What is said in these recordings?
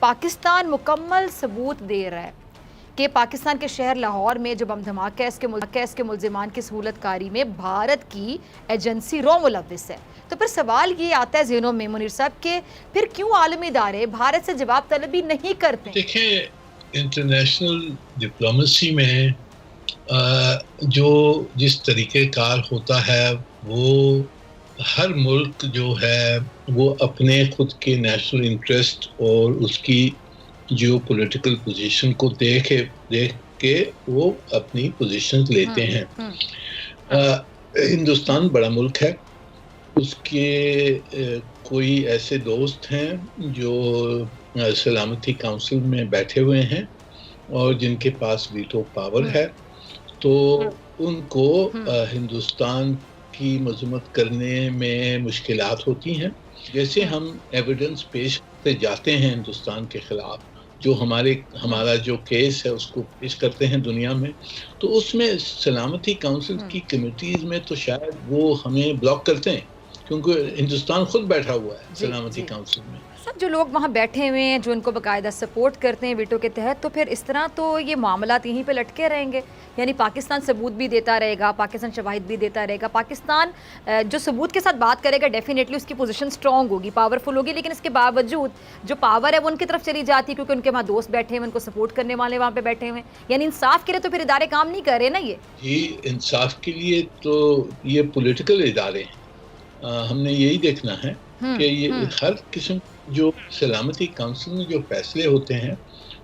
पाकिस्तान मुकम्मल सबूत दे रहा है कि पाकिस्तान के शहर लाहौर में जो बम धमाका है इसके मुल्जिमान की सहूलत कारी में भारत की एजेंसी रॉ मुलव्विस है। तो फिर सवाल ये आता है ज़हनों में मुनीर साहब कि फिर क्यों आलमी इदारे भारत से जवाब तलबी नहीं करते? देखें, इंटरनेशनल डिप्लोमेसी में जो जिस तरीके कार होता है वो हर मुल्क जो है वो अपने खुद के नेशनल इंटरेस्ट और उसकी जियो पॉलिटिकल पोजीशन को देख के वो अपनी पोजीशन लेते हैं। हिंदुस्तान बड़ा मुल्क है, उसके कोई ऐसे दोस्त हैं जो सलामती काउंसिल में बैठे हुए हैं और जिनके पास वीटो पावर है, तो उनको हिंदुस्तान की मजम्मत करने में मुश्किलात होती हैं। जैसे हम एविडेंस पेश करते जाते हैं हिंदुस्तान के खिलाफ, जो हमारा जो केस है उसको पेश करते हैं दुनिया में, तो उसमें सलामती काउंसिल की कमेटीज में तो शायद वो हमें ब्लॉक करते हैं, क्योंकि हिंदुस्तान खुद बैठा हुआ है सलामती काउंसिल में। सब जो लोग वहाँ बैठे हुए हैं जो इनको बाकायदा सपोर्ट करते हैं वीटो के तहत, तो फिर इस तरह तो ये मामलात यहीं पे लटके रहेंगे। यानी पाकिस्तान सबूत भी देता रहेगा, पाकिस्तान शवाहिद भी देता रहेगा, पाकिस्तान जो सबूत के साथ बात करेगा डेफिनेटली उसकी पोजीशन स्ट्रॉन्ग होगी, पावरफुल होगी, लेकिन इसके बावजूद जो पावर है वो उनकी तरफ चली जाती है क्योंकि उनके वहाँ दोस्त बैठे हुए, उनको सपोर्ट करने वाले वहाँ पे बैठे हुए हैं। यानी इंसाफ के लिए तो फिर इदारे काम नहीं कर रहे ना। ये इंसाफ के लिए तो ये पॉलिटिकल इदारे हैं। हमने यही देखना है कि ये हर किस्म जो सलामती काउंसिल में जो फैसले होते हैं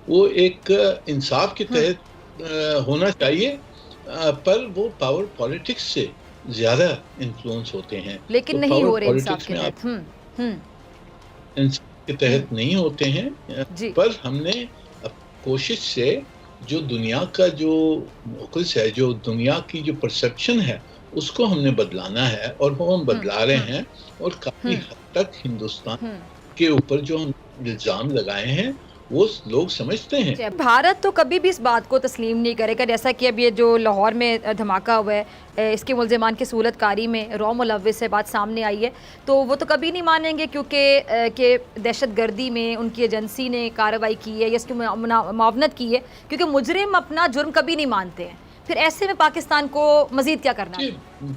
वो एक इंसाफ के तहत होना चाहिए, पर वो पावर पॉलिटिक्स से ज्यादा इन्फ्लुएंस होते हैं। लेकिन तो नहीं हो रहे इंसाफ के तहत। इंसाफ के तहत नहीं होते हैं, पर हमने कोशिश से जो दुनिया का जो फोकस है, जो दुनिया की जो परसेप्शन है, उसको हमने बदलाना है और वो हम बदला रहे हैं। और काफी हद तक हिंदुस्तान के ऊपर जो हम इल्जाम लगाए हैं वो लोग समझते हैं। भारत तो कभी भी इस बात को तस्लीम नहीं करेगा, जैसा कि अब ये जो लाहौर में धमाका हुआ है इसके मुल्जिमान की सहूलत कारी में रॉ मुलव्विस से बात सामने आई है, तो वो तो कभी नहीं मानेंगे क्योंकि दहशत गर्दी में उनकी एजेंसी ने कार्रवाई की है या इसकी मुआवनत की है, क्योंकि मुजरिम अपना जुर्म कभी नहीं मानते हैं। फिर ऐसे में पाकिस्तान को मजीद क्या करना है?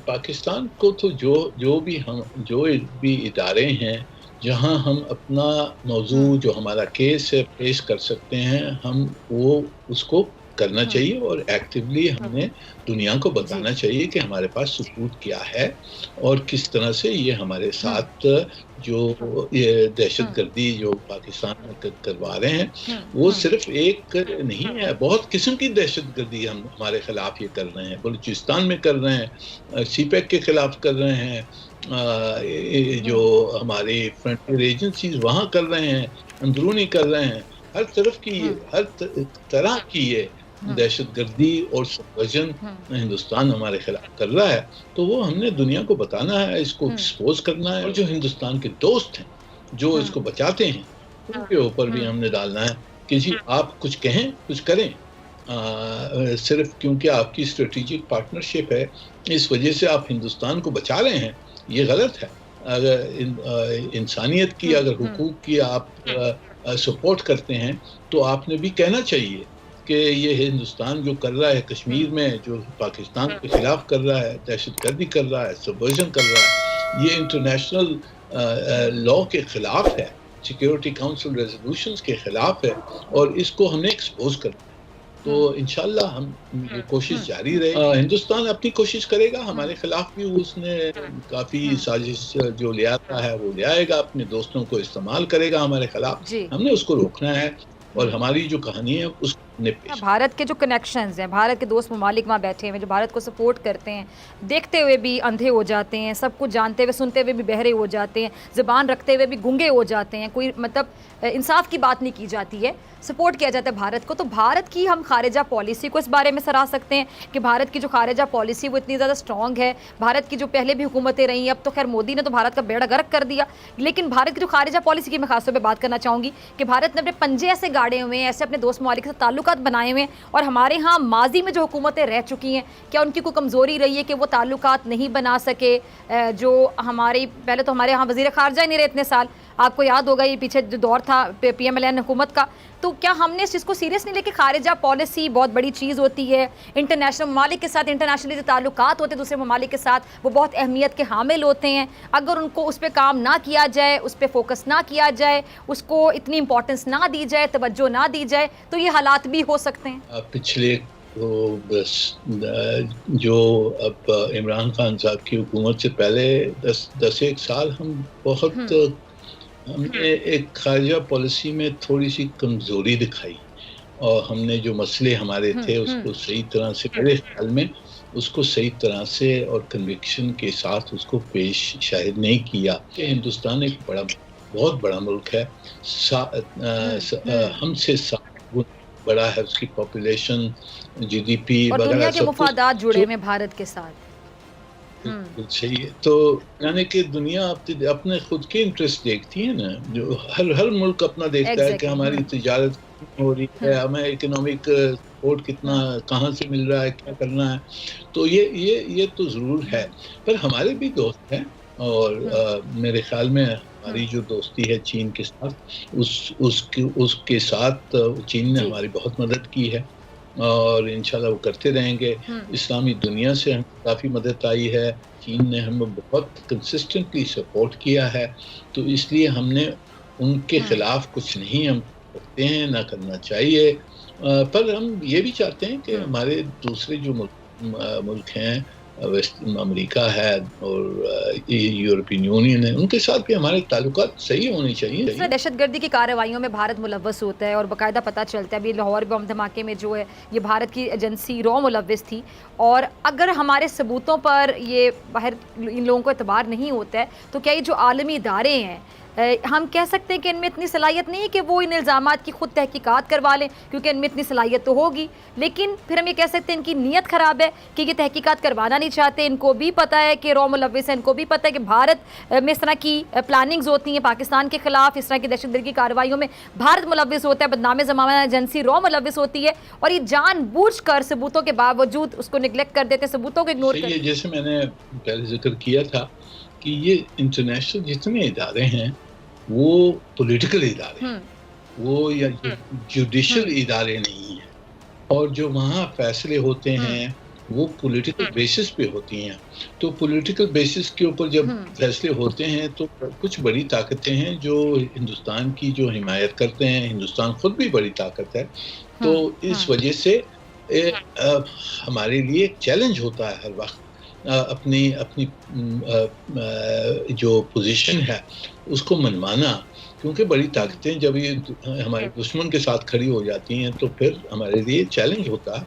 पाकिस्तान को तो जो भी इदारे हैं जहां हम अपना मौजू जो हमारा केस है पेश कर सकते हैं, हम वो उसको करना चाहिए और एक्टिवली हमने दुनिया को बताना चाहिए कि हमारे पास सबूत क्या है और किस तरह से ये हमारे साथ जो ये दहशतगर्दी जो पाकिस्तान में करवा रहे हैं वो सिर्फ एक नहीं है, बहुत किस्म की दहशतगर्दी हम हमारे खिलाफ ये कर रहे हैं। बलूचिस्तान में कर रहे हैं, सीपैक के खिलाफ कर रहे हैं, जो हमारी फ्रंटियर एजेंसीज वहाँ कर रहे हैं, अंदरूनी कर रहे हैं, हर तरफ की हर तरह की ये दहशतगर्दी और सबवर्जन हिंदुस्तान हमारे खिलाफ कर रहा है। तो वो हमने दुनिया को बताना है, इसको एक्सपोज करना है, और जो हिंदुस्तान के दोस्त हैं जो इसको बचाते हैं उनके ऊपर भी हमने डालना है कि जी आप कुछ कहें कुछ करें, सिर्फ क्योंकि आपकी स्ट्रेटेजिक पार्टनरशिप है इस वजह से आप हिंदुस्तान को बचा रहे हैं, ये गलत है। अगर इंसानियत की अगर हुकूक की आप सपोर्ट करते हैं तो आपने भी कहना चाहिए कि ये हिंदुस्तान जो कर रहा है कश्मीर में, जो पाकिस्तान के खिलाफ कर रहा है, दहशतगर्दी कर रहा है, सबवर्जन कर रहा है, ये इंटरनेशनल लॉ के खिलाफ है, सिक्योरिटी काउंसिल रेजोल्यूशंस के खिलाफ है और इसको हमने एक्सपोज करना है। तो इंशाल्लाह हम ये कोशिश जारी रहे। हिंदुस्तान अपनी कोशिश करेगा, हमारे खिलाफ भी उसने काफ़ी साजिश जो ले आता है वो ले आएगा, अपने दोस्तों को इस्तेमाल करेगा हमारे खिलाफ, हमने उसको रोकना है और हमारी जो कहानी है उसको भारत के जो कनेक्शंस हैं, भारत के दोस्त ममालिक वहाँ बैठे हुए जो भारत को सपोर्ट करते हैं, देखते हुए भी अंधे हो जाते हैं, सब कुछ जानते हुए सुनते हुए भी बहरे हो जाते हैं, ज़बान रखते हुए भी गूंगे हो जाते हैं, कोई मतलब इंसाफ की बात नहीं की जाती है, सपोर्ट किया जाता है भारत को। तो भारत की हम खारिजा पॉलिसी को इस बारे में सराह सकते हैं कि भारत की जो खारिजा पॉलिसी वो इतनी ज़्यादा स्ट्रॉन्ग है। भारत की जो पहले भी हुकूमतें रही हैं, अब तो खैर मोदी ने तो भारत का बेड़ा गर्क कर दिया, लेकिन भारत की जो खारिजा पॉलिसी की मैं खासतौर पर बात करना चाहूँगी कि भारत ने अपने पंजे ऐसे गाड़े हुए हैं, ऐसे अपने दोस्त ममालिक के साथ ताल्लुक ताल्लुकात बनाए हुए हैं, और हमारे यहाँ माजी में जो हुकूमतें रह चुकी हैं, क्या उनकी कोई कमज़ोरी रही है कि वो ताल्लुकात नहीं बना सके? जो हमारी पहले तो हमारे यहाँ वज़ीर ख़ारजा ही नहीं रहे इतने साल, आपको याद होगा ये पीछे जो दौर था PMLN हुकूमत का, तो क्या हमने इस चीज़ को सीरियस नहीं लेके? खारिजा पॉलिसी बहुत बड़ी चीज़ होती है, इंटरनेशनल ममालिक के साथ इंटरनेशनली जो ताल्लुकात होते हैं दूसरे ममालिक के साथ, वो बहुत अहमियत के हामिल होते हैं। अगर उनको उस पर काम ना किया जाए, उस पर फोकस ना किया जाए, उसको इतनी इंपॉर्टेंस ना दी जाए, तवज्जो ना दी जाए, तो ये हालात भी हो सकते हैं। पिछले तो बस जो अब इमरान खान साहब की हुकूमत से पहले 10 साल हम बहुत हमने एक खारजा पॉलिसी में थोड़ी सी कमज़ोरी दिखाई, और हमने जो मसले हमारे थे उसको सही तरह से, मेरे ख्याल में उसको सही तरह से और कन्विक्शन के साथ उसको पेश शायद नहीं किया। कि हिंदुस्तान एक बहुत बड़ा मुल्क है, हमसे 7 गुना बड़ा है, उसकी पॉपुलेशन, GDP और वगैरह दुनिया के सब मुफादात जुड़े कुछ हुए भारत के साथ। बिल्कुल सही है। तो यानी कि दुनिया अपने खुद के इंटरेस्ट देखती है ना, जो हर मुल्क अपना देखता है कि हमारी तिजारत हो रही है, हमें इकोनॉमिक सपोर्ट कितना कहाँ से मिल रहा है, क्या करना है। तो ये तो ज़रूर है, पर हमारे भी दोस्त हैं, और मेरे ख्याल में हमारी जो दोस्ती है चीन के साथ, उसके साथ चीन ने हमारी बहुत मदद की है, और इंशाल्लाह वो करते रहेंगे। इस्लामी दुनिया से हमें काफ़ी मदद आई है, चीन ने हमें बहुत कंसिस्टेंटली सपोर्ट किया है, तो इसलिए हमने उनके ख़िलाफ़ कुछ नहीं हम करते हैं, ना करना चाहिए। पर हम ये भी चाहते हैं कि हमारे दूसरे जो मुल्क हैं, वेस्ट अमेरिका है और यूरोपियन यूनियन है, उनके साथ भी हमारे ताल्लुकात सही होने चाहिए। दहशतगर्दी की कार्रवाइयों में भारत मुलव्वस होता है, और बाकायदा पता चलता है अभी लाहौर बम धमाके में जो है ये भारत की एजेंसी रॉ मुलव्वस थी, और अगर हमारे सबूतों पर ये बाहर इन लोगों को एतबार नहीं होता है, तो क्या ये जो आलमी इदारे हैं, हम कह सकते हैं कि इनमें इतनी सलाहियत नहीं है कि वो इन इल्ज़ामात की खुद तहकीकात करवा लें, क्योंकि इनमें इतनी सलाहियत तो होगी, लेकिन फिर हम ये कह सकते हैं इनकी नीयत ख़राब है कि ये तहकीकात करवाना नहीं चाहते। इनको भी पता है कि रॉ मुलव्वस है, इनको भी पता है कि भारत में इस तरह की प्लानिंग्स होती हैं, पाकिस्तान के ख़िलाफ़ इस तरह की दहशतगर्दी की कार्रवाइयों में भारत मुलव्वस होता है, बदनाम ज़माना एजेंसी रॉ मुलव्वस होती है, और ये जानबूझकर सबूतों के बावजूद उसको निगलेक्ट कर देते हैं, सबूतों को इग्नोर कर। जैसे मैंने पहले जिक्र किया था कि ये इंटरनेशनल जितने इदारे हैं वो पॉलिटिकल इदारे हैं, वो या जुडिशल इदारे नहीं हैं, और जो वहाँ फैसले होते हैं वो पॉलिटिकल बेसिस पे होती हैं। तो पॉलिटिकल बेसिस के ऊपर जब फैसले होते हैं तो कुछ बड़ी ताकतें हैं जो हिंदुस्तान की जो हिमायत करते हैं, हिंदुस्तान खुद भी बड़ी ताकत है, तो इस वजह से हमारे लिए एक चैलेंज होता है हर वक्त अपनी जो पोजीशन है उसको मनवाना, क्योंकि बड़ी ताकतें जब ये हमारे दुश्मन के साथ खड़ी हो जाती हैं तो फिर हमारे लिए चैलेंज होता है।